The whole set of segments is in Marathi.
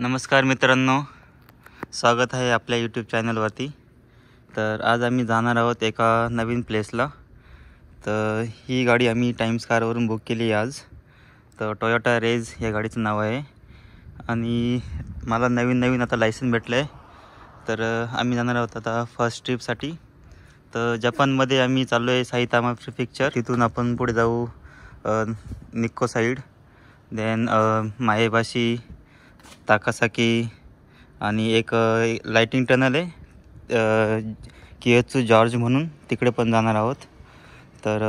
नमस्कार मित्रांनो, स्वागत आहे आपल्या यूट्यूब चॅनलवरती। तर आज आम्ही जाणार आहोत एका नवीन प्लेसला। तर ही गाडी आम्ही टाइम्स कारवरून बुक केली आहे आज। तर टोयोटा रेज या गाडीचं नाव आहे आणि मला नवीन आता लायसन भेटलं आहे। तर आम्ही जाणार आहोत आता फर्स्ट ट्रिपसाठी। तर जपानमध्ये आम्ही चाललो आहे साईतामा प्रिफेक्चर। तिथून आपण पुढे जाऊ निक्को साईड, देन माएबाशी, ताकासाकी आणि एक लाइटिंग टनल आहे कियोत्सु जॉर्ज म्हणून, तिकडे पण जाणार आहोत। तर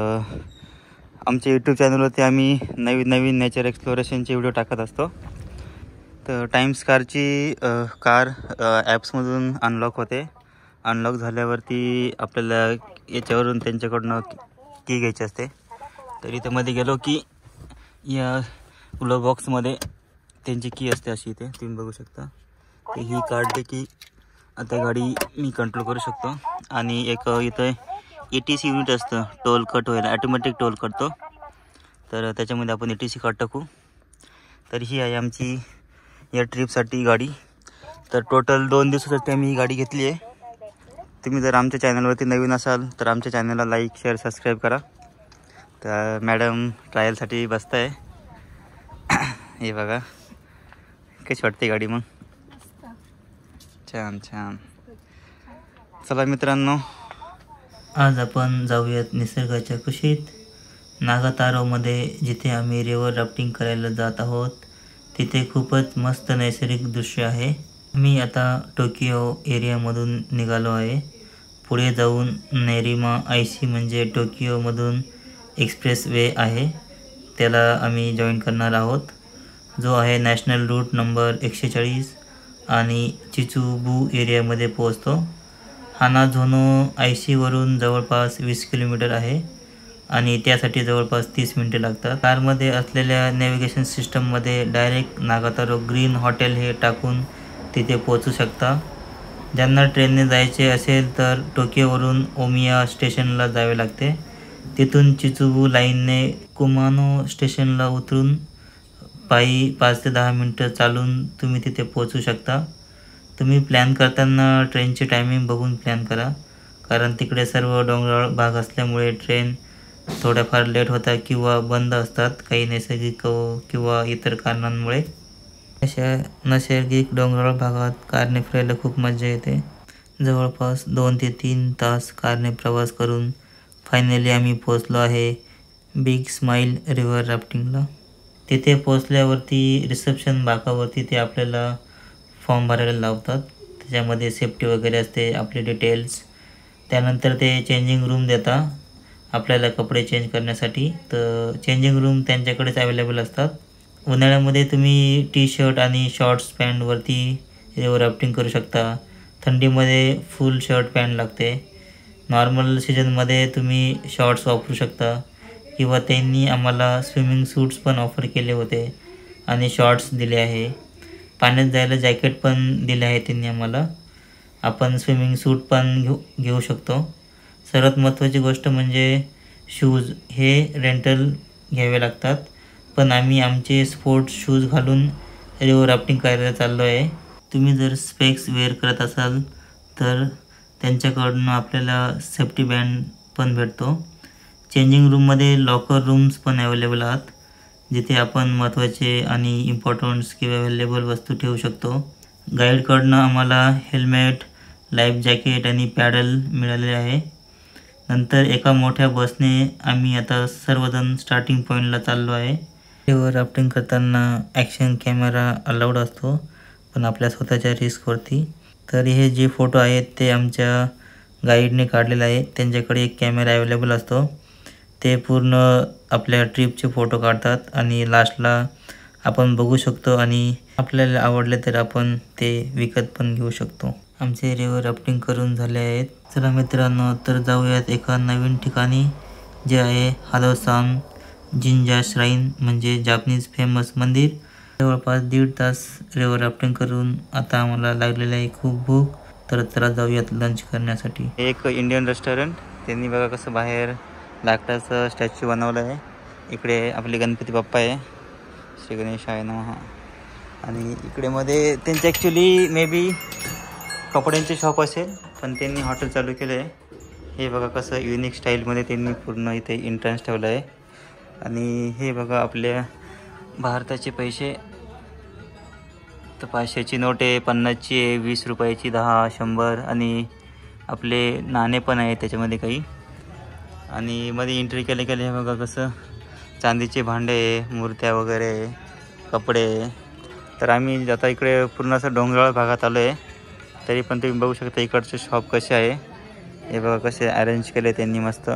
आमच्या यूट्यूब चॅनलवरती आम्ही नवीन नेचर एक्सप्लोरेशनचे व्हिडिओ टाकत असतो। तर टाइम्स कारची कार ॲप्समधून अनलॉक होते। अनलॉक झाल्यावरती आपल्याला याच्यावरून त्यांच्याकडून की घ्यायची असते। तर इथे मध्ये गेलो की या कूलर बॉक्समध्ये त्यांची की असते, अशी इथे तुम्ही बघू शकता। तर ही काढते की आता गाडी मी कंट्रोल करू शकतो। आणि एक इथे ETC युनिट असतं, टोल कट होईल, ऑटोमॅटिक टोल करतो। तर त्याच्यामध्ये आपण ETC कार्ड टाकू। तर ही आहे आमची या ट्रिपसाठी गाडी। तर टोटल 2 दिवसासाठी आम्ही ही गाडी घेतली आहे। तुम्ही जर आमच्या चॅनलवरती नवीन असाल तर आमच्या चॅनलला लाईक, शेअर, सबस्क्राईब करा। तर मॅडम ट्रायलसाठी बसत आहे, हे बघा कशी वाटते गाडी मग। छान छान। चला मित्रांनो, आज आपण जाऊयात निसर्गाच्या कुशीत नागातारोमध्ये, जिथे आम्ही रिव्हर राफ्टिंग करायला जात आहोत। तिथे खूपच मस्त नैसर्गिक दृश्य आहे। मी आता टोकियो एरियामधून निघालो आहे। पुढे जाऊन नेरिमा IC म्हणजे टोकियोमधून एक्सप्रेस वे आहे, त्याला आम्ही जॉईन करणार आहोत, जो आहे नॅशनल रूट नंबर 140 आणि चिचुबू एरियामध्ये पोहोचतो। हानाझोनो IC वरून जवळपास 20 किलोमीटर आहे आणि त्यासाठी जवळपास 30 मिनिटे लागतात। कारमध्ये असलेल्या नॅव्हिगेशन सिस्टममध्ये डायरेक्ट नागातारो ग्रीन हॉटेल हे टाकून तिथे पोहोचू शकता। ज्यांना ट्रेनने जायचे असेल तर टोकियोवरून ओमिया स्टेशनला जावे लागते। तिथून चिचुबू लाईनने कुमानो स्टेशनला उतरून पायी 5 ते 10 मिनिटं चालून तुम्ही तिथे पोहोचू शकता। तुम्ही प्लॅन करताना ट्रेनची टायमिंग बघून प्लॅन करा, कारण तिकडे सर्व डोंगराळ भाग असल्यामुळे ट्रेन थोड्याफार लेट होतात किंवा बंद असतात, काही नैसर्गिक किंवा इतर कारणांमुळे। अशा नैसर्गिक डोंगराळ भागात कारने फिरायला खूप मजा येते। जवळपास 2 ते 3 तास कारने प्रवास करून फायनली आम्ही पोहोचलो आहे बिग स्माइल रिव्हर राफ्टिंगला। तिथे पोहोचल्यावरती रिसेप्शन बाकावरती ते आपल्याला फॉर्म भरायला लावतात, त्याच्यामध्ये सेफ्टी वगैरे असते, आपले डिटेल्स। त्यानंतर ते चेंजिंग रूम देतात आपल्याला कपडे चेंज करण्यासाठी। तर चेंजिंग रूम त्यांच्याकडेच अवेलेबल असतात। उन्हाळ्यामध्ये तुम्ही टी-शर्ट आणि शॉर्ट्स पॅन्टवरती रिव्हर राफ्टिंग करू शकता। थंडीमध्ये फुल शर्ट पॅन्ट लागते। नॉर्मल सीजनमध्ये तुम्ही शॉर्ट्स वापरू शकता किंवा त्यांनी आम्हाला स्विमिंग सूट्स पण ऑफर केले होते आणि शॉर्ट्स दिले आहे। पाण्यात जायला जॅकेट पण दिले आहे त्यांनी आम्हाला। आपण स्विमिंग सूट पण घेऊ शकतो। सर्वात महत्त्वाची गोष्ट म्हणजे शूज हे रेंटल घ्यावे लागतात, पण आम्ही आमचे स्पोर्ट्स शूज घालून रिव्हर राफ्टिंग करायला चाललो आहे। तुम्ही जर स्पेक्स वेअर करत असाल तर त्यांच्याकडून आपल्याला सेफ्टी बँड पण भेटतो। चेंजिंग रूममध्ये लॉकर रूम्स पण अवेलेबल आहेत, जिथे आपण महत्त्वाचे आणि इम्पॉर्टंट्स किंवा व्हॅल्युएबल वस्तू ठेवू शकतो। गाईडकडून आम्हाला हेल्मेट, लाईफ जॅकेट आणि पॅडल मिळाले आहे। नंतर एका मोठ्या बसने आम्ही आता सर्वजण स्टार्टिंग पॉईंटला चाललो आहे। रिव्हर राफ्टिंग करताना ॲक्शन कॅमेरा अलाउड असतो, पण आपल्या स्वतःच्या रिस्कवरती। तर हे जे फोटो आहेत ते आमच्या गाईडने काढलेले आहेत। त्यांच्याकडे एक कॅमेरा अवेलेबल असतो, ते पूर्ण आपल्या ट्रिपचे फोटो काढतात आणि लास्टला आपण बघू शकतो आणि आपल्याला आवडले तर आपण ते विकत पण घेऊ शकतो। आमचे रिव्हर राफ्टिंग करून झाले आहेत। चला मित्रांनो, तर जाऊयात एका नवीन ठिकाणी, जे आहे हादोसान जिंजा श्राईन म्हणजे जापनीज फेमस मंदिर। जवळपास 1.5 तास रिव्हर राफ्टिंग करून आता आम्हाला लागलेलं आहे खूप भूक। तर चला जाऊयात लंच करण्यासाठी। एक इंडियन रेस्टॉरंट, त्यांनी बघा कसं बाहेर लाकडाचं स्टॅच्यू बनवलं आहे। इकडे आपले गणपती बाप्पा आहे, श्री गणेशाय नमः। आणि इकडे मध्ये त्यांचे ॲक्च्युली मे बी कपड्यांचे शॉप असेल, पण त्यांनी हॉटेल चालू केलं आहे. हे बघा कसं युनिक स्टाईलमध्ये त्यांनी पूर्ण इथे एंट्रन्स ठेवलं आहे. आणि हे बघा आपल्या भारताचे पैसे, तर 500ची नोट आहे, 50ची आहे, 20 रुपयाची, 10, 100 आणि आपले नाणे पण आहे त्याच्यामध्ये काही. आणि मध्ये एंट्री केले हे बघा कसं चांदीचे भांडे आहे, मूर्त्या वगैरे, कपडे. तर आम्ही आता इकडे पूर्ण असं डोंगराळ भागात आलो आहे, तरी पण तुम्ही बघू शकता इकडचे शॉप कसे आहे. हे बघा कसे अरेंज केले त्यांनी मस्त.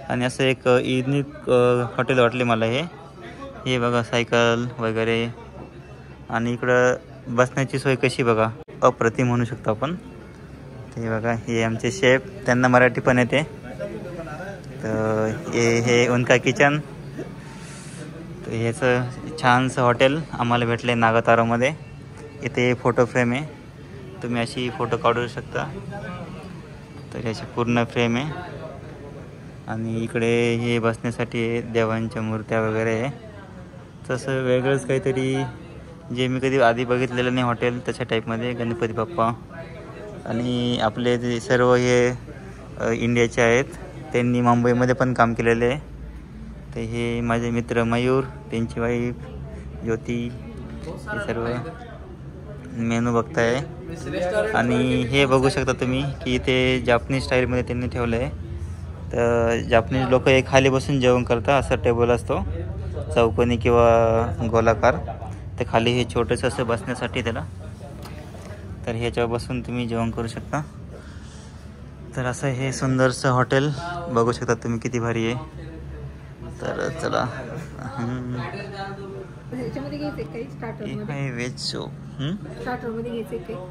आणि असं एक युनिक हॉटेल वाटले मला हे बघा सायकल वगैरे. आणि इकडं बसण्याची सोय कशी बघा, अप्रतिम म्हणू शकतो आपण. ते बघा हे आमचे शेफ, त्यांना मराठी पण येते. तर हे उनका किचन. तर ह्याचं छानसं हॉटेल आम्हाला भेटलं आहे नागातारामध्ये. इथे फोटो फ्रेम आहे, तुम्ही अशी फोटो काढू शकता. तर याची पूर्ण फ्रेम आहे. आणि इकडे हे बसण्यासाठी देवांच्या मूर्त्या वगैरे आहे. तसं वेगळंच काहीतरी जे मी कधी आधी बघितलेलं नाही हॉटेल, तशा टाईपमध्ये गणपती बाप्पा. आणि आपले जे सर्व हे इंडियाचे आहेत, त्यांनी मुंबईमध्ये पण काम केलेले आहे. तर हे माझे मित्र मयूर, त्यांची वाईफ ज्योती, हे सर्व मेनू बघताय. आणि हे बघू शकता तुम्ही की इथे जापनीज स्टाईलमध्ये त्यांनी ठेवलं आहे. तर जापनीज लोक हे खाली बसून जेवण करतात. असा टेबल असतो चौकोनी किंवा गोलाकार, तर खाली हे छोटंसं असं बसण्यासाठी त्याला. तर ह्याच्यावर बसून तुम्ही जेवण करू शकता. तर असं हे सुंदरसं हॉटेल बघू शकता तुम्ही, किती भारी आहे. तर चला, हे व्हेज सूप.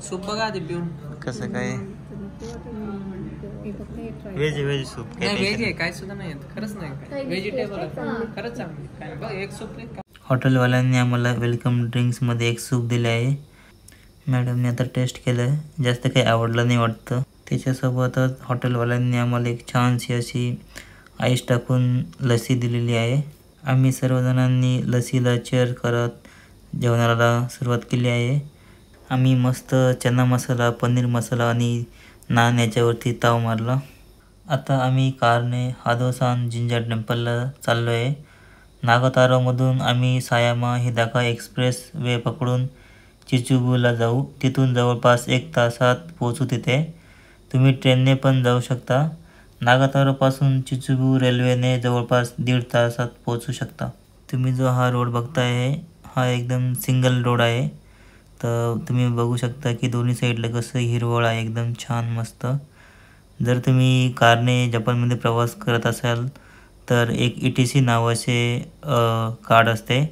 सूप बघा आधी पिऊन कसं काय व्हेज सूप व्हेज आहे, काय सुद्धा नाही खरंच नाही, व्हेजिटेबल खरंच चांगलं. एक सूप हॉटेलवाल्यांनी आम्हाला वेलकम ड्रिंक्समध्ये एक सूप दिले आहे. मॅडमने आता टेस्ट केलं आहे, जास्त काही आवडलं नाही वाटतं. त्याच्यासोबतच हॉटेलवाल्यांनी आम्हाला एक छानशी अशी आईस टाकून लस्सी दिलेली आहे. आम्ही सर्वजणांनी लस्सीला चेअर करत जेवणाला सुरुवात केली आहे. आम्ही मस्त चना मसाला, पनीर मसाला आणि नान याच्यावरती ताव मारला. आता आम्ही कारने हादोसान जिंजर टेम्पलला चाललो आहे. नागातारोमधून आम्ही सायामा हिदाका एक्सप्रेस वे पकडून चिचुबूला जाऊ. तिथून जवळपास 1 तासात पोहोचू तिथे. तुम्ही ट्रेनने पण जाऊ शकता. नागातारोपासून चिचुबू रेल्वेने जवळपास 1.5 तासात पोहोचू शकता. तुम्ही जो हा रोड बघताय आहे, हा एकदम सिंगल रोड आहे. तर तुम्ही बघू शकता की दोन्ही साईडला कसं हिरवळ आहे, एकदम छान मस्त. जर तुम्ही कारने जपानमध्ये प्रवास करत असाल तर एक ETC नावाचे कार्ड असते,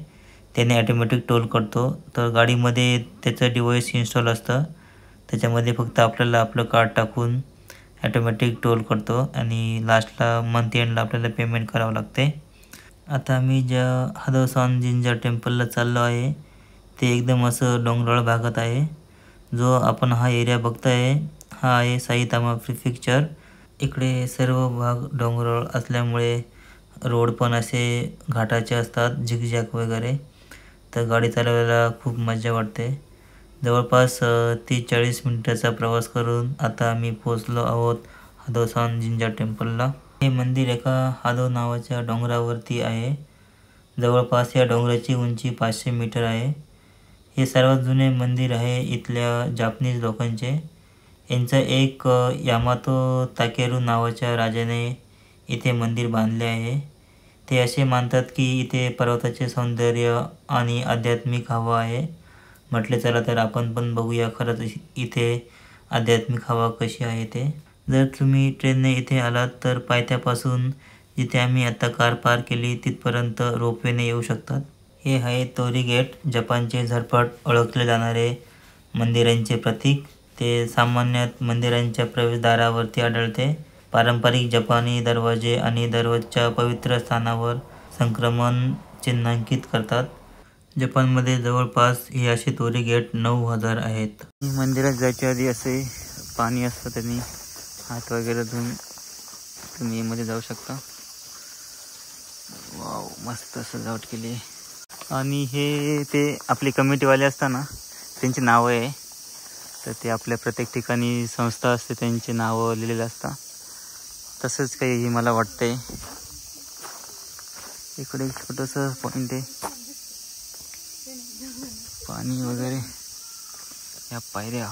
त्याने ॲटोमॅटिक टोल करतो. तर गाडीमध्ये त्याचं डिव्हाइस इन्स्टॉल असतं, त्याच्यामध्ये फक्त आपल्याला आपलं कार्ड टाकून ॲटोमॅटिक टोल करतो आणि लास्टला मंथ एंडला आपल्याला पेमेंट करावं लागते. आता आम्ही ज्या हादोसान जिंजर टेम्पलला चाललो आहे ते एकदम असं डोंगराळ भागात आहे. जो आपण हा एरिया बघताय हा आहे साईतामा प्रिफेक्चर. इकडे सर्व भाग डोंगराळ असल्यामुळे रोड पण असे घाटाचे असतात, झिगझॅग वगैरे. तर गाडी चालवायला खूप मजा वाटते. जवळपास 30-40 मिनिटाचा प्रवास करून आता आम्ही पोचलो आहोत हादोसान जिंजर टेम्पलला. हे मंदिर एका हादो नावाच्या डोंगरावरती आहे. जवळपास या डोंगराची उंची 500 मीटर आहे. हे सर्वात जुने मंदिर आहे इथल्या जापनीज लोकांचे. यांचं एक यामातो ताकेरू नावाच्या राजाने इथे मंदिर बांधले आहे. ते असे मानतात की इथे पर्वताचे सौंदर्य आणि आध्यात्मिक हवा आहे. म्हटले चला तर आपण पण बघूया खरंच इथे आध्यात्मिक हवा कशी आहे ते. जर तुम्ही ट्रेनने इथे आलात तर पायथ्यापासून जिथे आम्ही आता कार पार्क केली तिथपर्यंत रोपवेने येऊ शकतात. हे आहे तोरी गेट, जपानचे झटपट ओळखले जाणारे मंदिरांचे प्रतीक. ते सामान्यत मंदिरांच्या प्रवेशद्वारावरती आढळते. पारंपरिक जपानी दरवाजे आणि दरवाजाच्या पवित्र स्थानावर संक्रमण चिन्हांकित करतात. जपानमध्ये जवळपास हे असे तोरी गेट 9000 आहेत. मंदिरात जायच्या आधी असे पाणी असतं, त्यांनी हात वगैरे धुवून तुम्ही मध्ये जाऊ शकता. वाव, मस्त सजावट केली आहे. आणि हे ते आपली कमिटीवाले असताना त्यांची नावं आहे. तर ते आपल्या प्रत्येक ठिकाणी संस्था असते त्यांची नावं लिहिलेली असतात. तसंच काही मला वाटतंय. इकडे एक छोटंसं पॉईंट आहे, पाणी वगैरे, या पायऱ्या.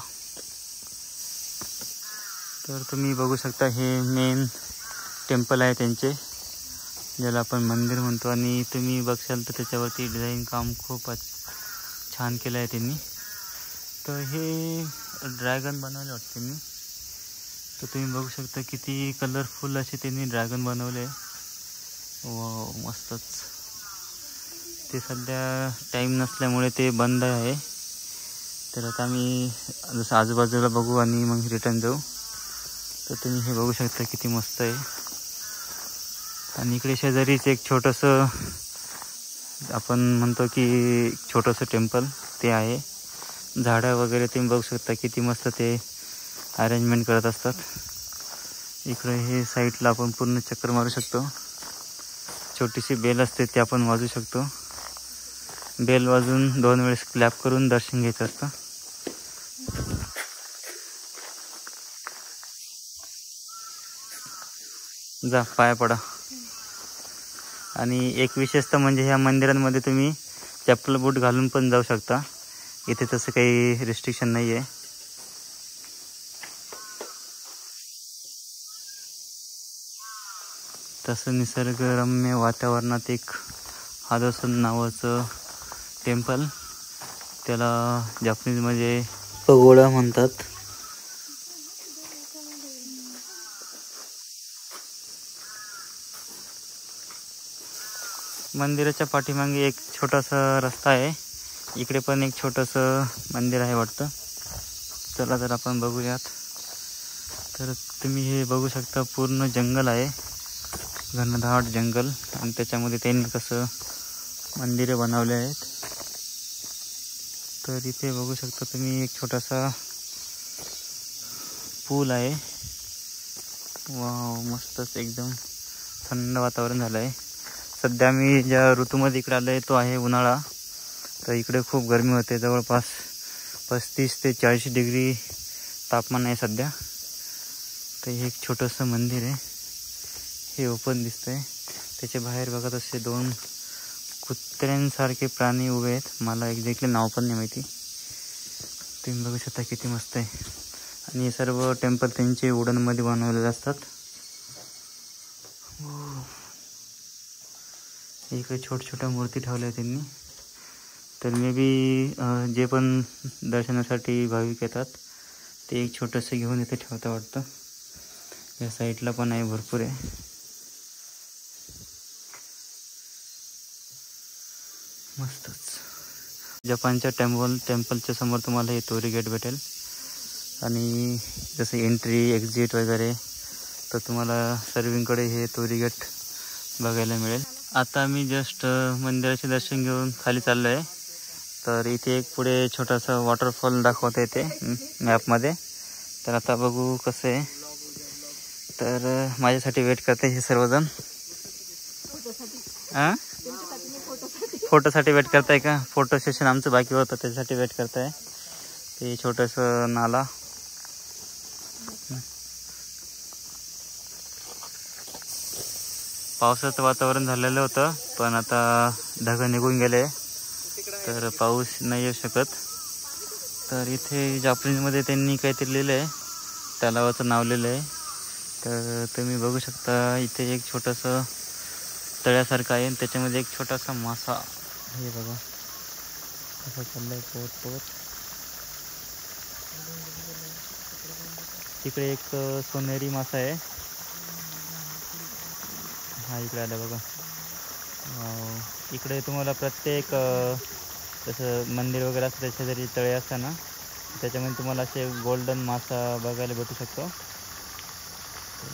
तर तुम्ही बघू शकता हे मेन टेम्पल आहे त्यांचे, ज्याला आपण मंदिर म्हणतो. आणि तुम्ही बघशाल तर त्याच्यावरती डिझाईन काम खूप छान केलं आहे त्यांनी. तर हे ड्रॅगन बनवले वाटते मी. तर तुम्ही बघू शकता किती कलरफुल असे त्यांनी ड्रॅगन बनवले. वा, मस्तच. ते सध्या टाईम नसल्यामुळे ते बंद आहे. तर आता आम्ही जसं आजूबाजूला बघू आणि मग रिटर्न जाऊ. तर तुम्ही हे बघू शकता किती मस्त आहे. आणि इकडे शेजारीच एक छोटंसं आपण म्हणतो की छोटंसं टेम्पल ते आहे. झाडं वगैरे तुम्ही बघू शकता किती मस्त ते अरेंजमेंट करत असतात. इकडे हे साईडला आपण पूर्ण चक्कर मारू शकतो. छोटीशी बेल असते ते आपण वाजवू शकतो. बेल वाजून 2 वेळेस क्लॅप करून दर्शन घ्यायचं असतं. जा, पाया पडा. आणि एक विशेषतः म्हणजे ह्या मंदिरांमध्ये तुम्ही चप्पल बूट घालून पण जाऊ शकता. इथे तसं काही रिस्ट्रिक्शन नाही आहे. तसं निसर्गरम्य वातावरणात एक हादोसन नावाचं टेम्पल, त्याला जपानीजमध्ये पगोडा म्हणतात. मंदिराच्या पाठीमागे एक छोटासा रस्ता आहे. इकडे पण एक छोटंसं मंदिर आहे वाटतं. चला तर आपण बघूयात. तर तुम्ही हे बघू शकता पूर्ण जंगल आहे, घनदाट जंगल. आणि त्याच्यामध्ये त्यांनी कसं मंदिरे बनवले आहेत. तर इथे बघू शकता तुम्ही एक छोटासा पूल आहे. वाव, मस्तच एकदम थंड वातावरण झालं आहे. सध्या मी ज्या ऋतूमध्ये इकडे आलो आहे तो आहे उन्हाळा. तर इकडे खूप गरमी होते, जवळपास 35 ते 40 डिग्री तापमान आहे सध्या. तर हे एक छोटंसं मंदिर आहे, हे ओपन दिसतंय. त्याच्या बाहेर बघत असे 2 कुत्र्यांसारखे प्राणी उभे आहेत. मला एक्झॅक्टली नाव पण नाही माहिती. तुम्ही बघू शकता किती मस्त आहे. आणि हे सर्व टेम्पल त्यांचे वुडनमध्ये बनवलेले असतात. इकडे छोट्या मूर्ती ठेवल्या त्यांनी. तर मे बी जे पण दर्शनासाठी भाविक येतात ते एक छोटंसं घेऊन इथे ठेवता वाटतं. या साईडला पण आहे, भरपूर आहे. मस्तच. जपानच्या टेम्पलच्या समोर तुम्हाला हे तोरी गेट भेटेल. आणि जसं एंट्री एक्झिट वगैरे, तर तुम्हाला सर्विंगकडे हे तोरी गेट बघायला मिळेल. आता मी जस्ट मंदिराचे दर्शन घेऊन खाली चाललो आहे. तर इथे एक पुढे छोटासा वॉटरफॉल दाखवता येते मॅपमध्ये. तर आता बघू कसं आहे. तर माझ्यासाठी वेट करते हे सर्वजण. फोटोसाठी वेट करताय का? फोटो सेशन आमचं बाकी होतं, त्याच्यासाठी वेट करताय. ते छोटंसं नाला. पावसाचं वातावरण झालेलं होतं, पण आता ढग निघून गेले, तर पाऊस नाही येऊ शकत. तर इथे जापानीजमध्ये त्यांनी काहीतरी लिहिलं आहे, तलावाचं नाव लिहिलं आहे. तर तुम्ही बघू शकता इथे एक छोटंसं तळ्यासारखं आहे, आणि त्याच्यामध्ये एक छोटासा मासा. हे बघा कसं चाललंय पोत. तिकडे एक सोनेरी मासा आहे. हा इकडे आला बघा. इकडे तुम्हाला प्रत्येक जसं मंदिर वगैरे असतं त्याच्या जरी तळे असताना त्याच्यामध्ये तुम्हाला असे गोल्डन मासा बघायला भेटू शकतो.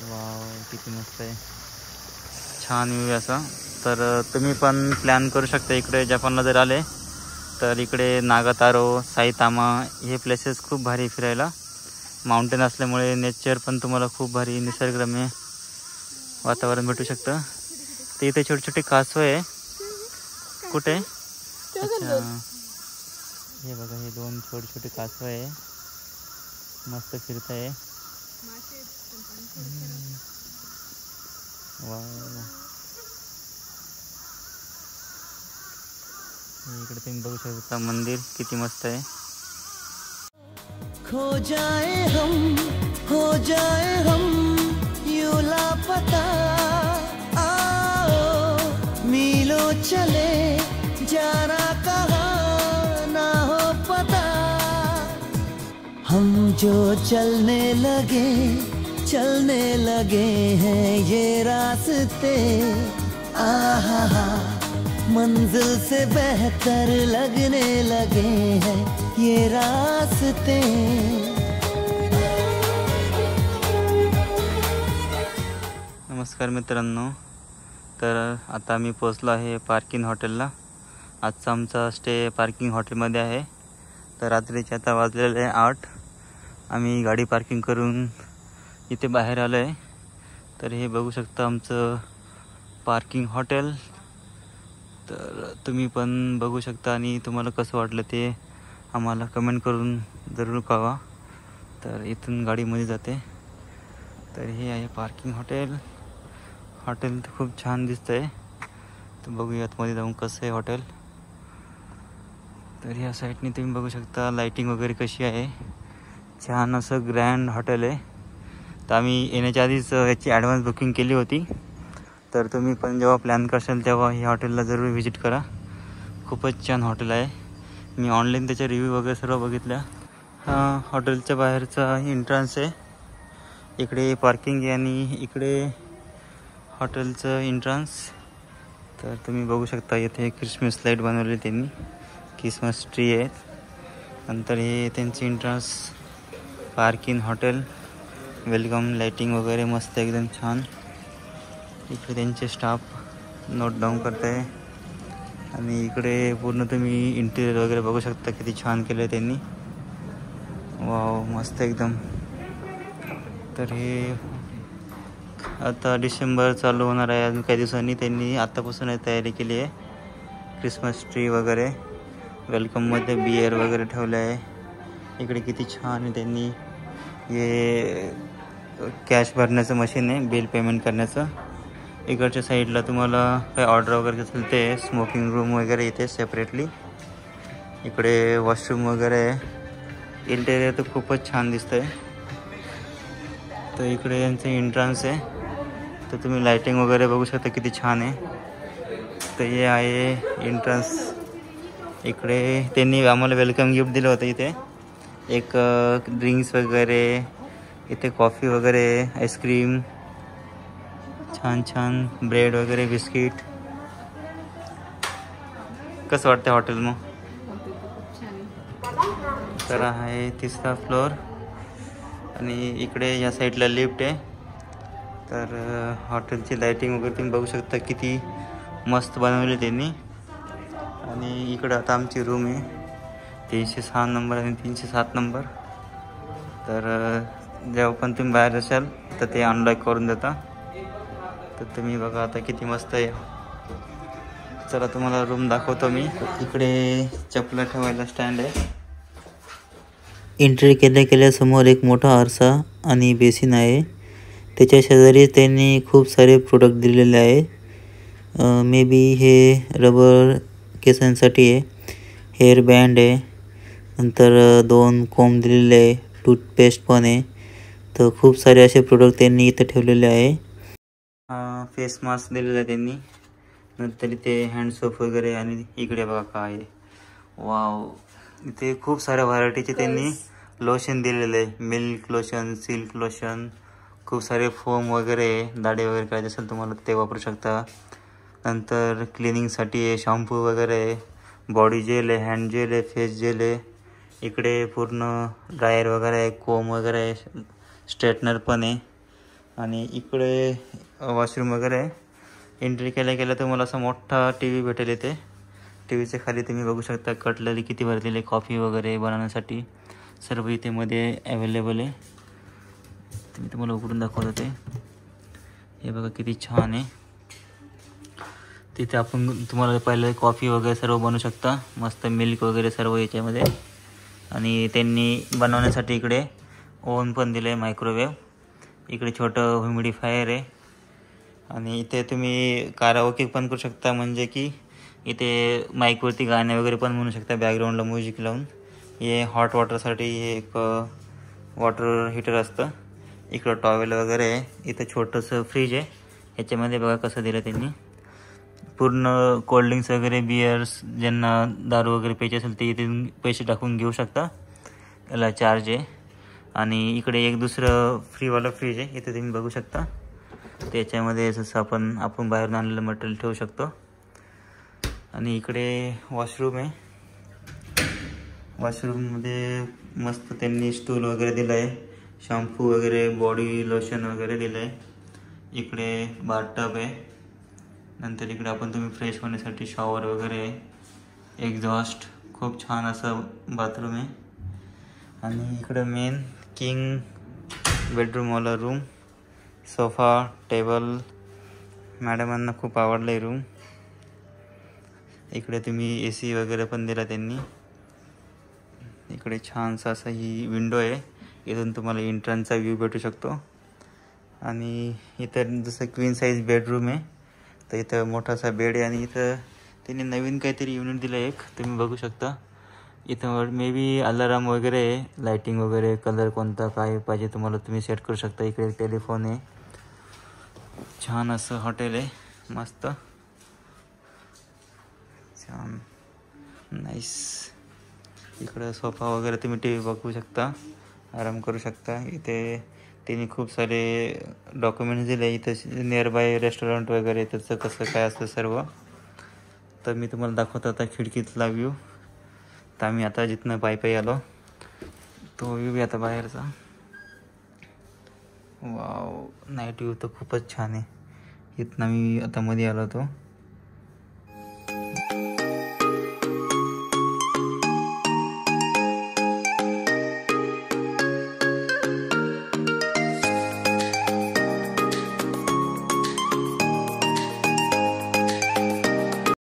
वाव, किती मस्त आहे, छान व्ह्यू असा. तर तुम्ही पण प्लॅन करू शकता इकडे जपानला जर आले तर. इकडे नागातारो, साईतामा हे प्लेसेस खूप भारी फिरायला. माउंटेन असल्यामुळे नेचर पण तुम्हाला खूप भारी निसर्गरम्य वातावरण भेटू शकतं. तर इथे छोटे छोटे कासव आहे. कुठे? अच्छा, हे बघा हे 2 छोटे छोटे कासव आहे, मस्त फिरत आहे. इकडे तुम्ही बघू शकता मंदिर किती मस्त आहे. खो जाए हम यूं लापता, आओ मीलों चले जाना कहाँ ना हो पता. हम जो चलने लगे हैं ये रास्ते, आहा मंजिल से बेहतर लगने लगे हैं ये रास्ते. नमस्कार मित्रांनो, तर आता मी पोचलो आहे पार्किंग हॉटेलला. आजचा आमचा स्टे पार्किंग हॉटेलमध्ये आहे. तर रात्रीचे आता वाजलेले 8. आम्ही गाडी पार्किंग करून इथे बाहेर आलो आहे. तर हे बघू शकता आमचं पार्किंग हॉटेल. तर तुम्ही पण बघू शकता आणि तुम्हाला कसं वाटलं ते आम्हाला कमेंट करून जरूर कळवा. तर इथून गाडीमध्ये जाते. तर हे आहे पार्किंग हॉटेल. हॉटेल तर खूप छान दिसतं आहे. तर बघूयात मध्ये जाऊन कसं आहे हॉटेल. तर ह्या साईडने तुम्ही बघू शकता लाईटिंग वगैरे कशी आहे. छान असं ग्रँड हॉटेल आहे. तर आम्ही येण्याच्या आधीच ह्याची ॲडव्हान्स बुकिंग केली होती. तर तुम्ही पण जेव्हा प्लॅन करशाल तेव्हा ह्या हॉटेलला जरूर व्हिजिट करा. खूपच छान हॉटेल आहे. मी ऑनलाईन त्याच्या रिव्ह्यू वगैरे सर्व बघितल्या. हा हॉटेलच्या बाहेरचा एंट्रन्स आहे. इकडे पार्किंग आहे आणि इकडे हॉटेलचं एंट्रन्स. तर तुम्ही बघू शकता इथे क्रिसमस लाईट बनवली त्यांनी, क्रिसमस ट्री आहे. नंतर हे त्यांची entrance parking hotel. Welcome lighting वगैरे मस्त एकदम छान. इकडे त्यांचे स्टाफ नोट डाऊन करत आहे. आणि इकडे पूर्ण तुम्ही इंटिरियर वगैरे बघू शकता किती छान केलं आहे त्यांनी. वाव मस्त एकदम. तर हे आता डिसेंबर चालू होणार आहे अजून काही दिवसांनी. त्यांनी आत्तापासून तयारी केली आहे. क्रिसमस ट्री वगैरे, वेलकममध्ये बियर वगैरे ठेवलं आहे. इकडे किती छान आहे. त्यांनी हे कॅश भरण्याचं मशीन आहे, बिल पेमेंट करण्याचं. इकडच्या साईडला तुम्हाला काही ऑर्डर वगैरे असेल ते स्मोकिंग रूम वगैरे येते सेपरेटली. इकडे वॉशरूम वगैरे आहे. इंटेरियर तर खूपच छान दिसतं आहे. तर इकडे यांचं एंट्रन्स आहे. तर तुम्ही लाईटिंग वगैरे बघू शकता किती छान आहे. तर हे आहे एंट्रन्स. इकडे त्यांनी आम्हाला वेलकम गिफ्ट दिलं होतं. इथे एक ड्रिंक्स वगैरे, इथे कॉफी वगैरे, आईस्क्रीम, छान छान ब्रेड वगैरे, बिस्किट. कसं वाटतं हॉटेल मग? तर आहे 3रा फ्लोअर आणि इकडे या साईडला लिफ्ट आहे. तर हॉटेलची लाईटिंग वगैरे तुम्ही बघू शकता किती मस्त बनवली त्यांनी. आणि इकडं आता आमची रूम आहे 306 नंबर आणि 307 नंबर. तर जेव्हा पण तुम्ही बाहेर असाल तर ते अनलॉक करून देता. तर तुम्ही बघा आता किती मस्त आहे. चला तुम्हाला रूम दाखवतो मी. इकडे चपला ठेवायला स्टँड आहे. एंट्री केल्यासमोर एक मोठा आरसा आणि बेसिन आहे. त्याच्या शेजारी त्यांनी खूप सारे प्रोडक्ट दिलेले आहे. मे बी हे रबर केसांसाठी आहे. हेअर बँड आहे. नंतर 2 कोंब दिलेले आहे. टूथपेस्ट पण आहे. तर खूप सारे असे प्रोडक्ट त्यांनी इथं ठेवलेले आहे. फेस मास्क दिलेला आहे त्यांनी. नंतर इथे हँड सोप वगैरे. आणि इकडे बघा काय आहे. वाव, इथे खूप साऱ्या व्हरायटीचे त्यांनी लोशन दिलेलं आहे. मिल्क लोशन, सिल्क लोशन, खूप सारे फोम वगैरे. दाढी वगैरे करायचे असेल तुम्हाला ते वापरू शकता. नंतर क्लिनिंगसाठी आहे, शॅम्पू वगैरे आहे, बॉडी जेल आहे, हँड जेल आहे, फेस जेल आहे. इकडे पूर्ण ड्रायर वगैरे आहे, कोम वगैरे आहे, स्ट्रेटनर पण आहे. आणि इकडे वॉशरूम वगैरे आहे. एंट्री केल्या तुम्हाला असा मोठा टी व्ही भेटेल इथे. टी व्हीच्या खाली तुम्ही बघू शकता कटलरी किती भरलेली आहे. कॉफी वगैरे बनवण्यासाठी सर्व इथे मध्ये अवेलेबल आहे. मी तुम्हाला उघडून दाखवतो ते. हे बघा किती छान आहे. तिथे आपण तुम्हाला पहिले कॉफी वगैरे सर्व बनवू शकता, मस्त मिल्क वगैरे सर्व याच्यामध्ये. आणि त्यांनी बनवण्यासाठी इकडे ओव्हन पण दिलं आहे, मायक्रोवेव्ह. इकडे छोटं ह्युमिडिफायर आहे. आणि इथे तुम्ही काराओके पण करू शकता, म्हणजे की इथे माईकवरती गाणे वगैरे पण म्हणू शकता बॅकग्राऊंडला म्युझिक लावून. हे हॉट वॉटरसाठी हे एक वॉटर हीटर असतं. इकडं टॉवेल वगैरे आहे. इथं छोटंसं फ्रीज आहे, ह्याच्यामध्ये बघा कसं दिलं त्यांनी. पूर्ण कोल्ड्रिंक्स वगैरे, बियर्स, ज्यांना दारू वगैरे प्यायची असेल ते इथे पैसे टाकून घेऊ शकता, याला चार्ज आहे. आणि इकडे एक दुसरं फ्रीवालं फ्रीज आहे, इथे तुम्ही बघू शकता. त्याच्यामध्ये जसं आपण बाहेरून आणलेलं मटेरियल ठेवू शकतो. आणि इकडे वॉशरूम आहे. वॉशरूममध्ये मस्त त्यांनी स्टूल वगैरे दिलं आहे, शॅम्पू वगैरे, बॉडी लोशन वगैरे दिलं आहे. इकडे बाथटब आहे. नंतर इकडे तुम्ही फ्रेश होण्यासाठी शॉवर वगैरे आहे, एक्झॉस्ट. खूप छान असं बाथरूम आहे. आणि इकडे मेन किंग बेडरूमवाला रूम, सोफा, टेबल. मॅडमांना खूप आवडलं आहे रूम. इकडे तुम्ही AC वगैरे पण दिला त्यांनी. इकडे छानसा असा ही विंडो आहे, इथून तुम्हाला इंट्रनचा व्ह्यू भेटू शकतो. आणि इथं जसं क्वीन साईज बेडरूम आहे, तर इथं मोठासा बेड आहे. आणि इथं त्यांनी नवीन काहीतरी युनिट दिलं एक, तुम्ही बघू शकता. इथं मे बी अलाराम वगैरे आहे, लाईटिंग वगैरे, कलर कोणता काय पाहिजे तुम्हाला तुम्ही सेट करू शकता. इकडे एक टेलिफोन आहे. छान असं हॉटेल आहे, मस्त छान नाईस. इकडं सोफा वगैरे तुम्ही TV बघू शकता, आराम करू शकता. इथे त्यांनी खूप सारे डॉक्युमेंट्स दिले. इथं नियर बाय रेस्टॉरंट वगैरे त्याचं कसं काय असतं सर्व. तर मी तुम्हाला दाखवतो आता खिडकीतला व्ह्यू. तर आम्ही आता जिथनं पायी आलो तो व्ह्यू आता बाहेरचा. वाव, नाईट व्ह्यू तर खूपच छान आहे. इथनं मी आता मध्ये आलो होतो.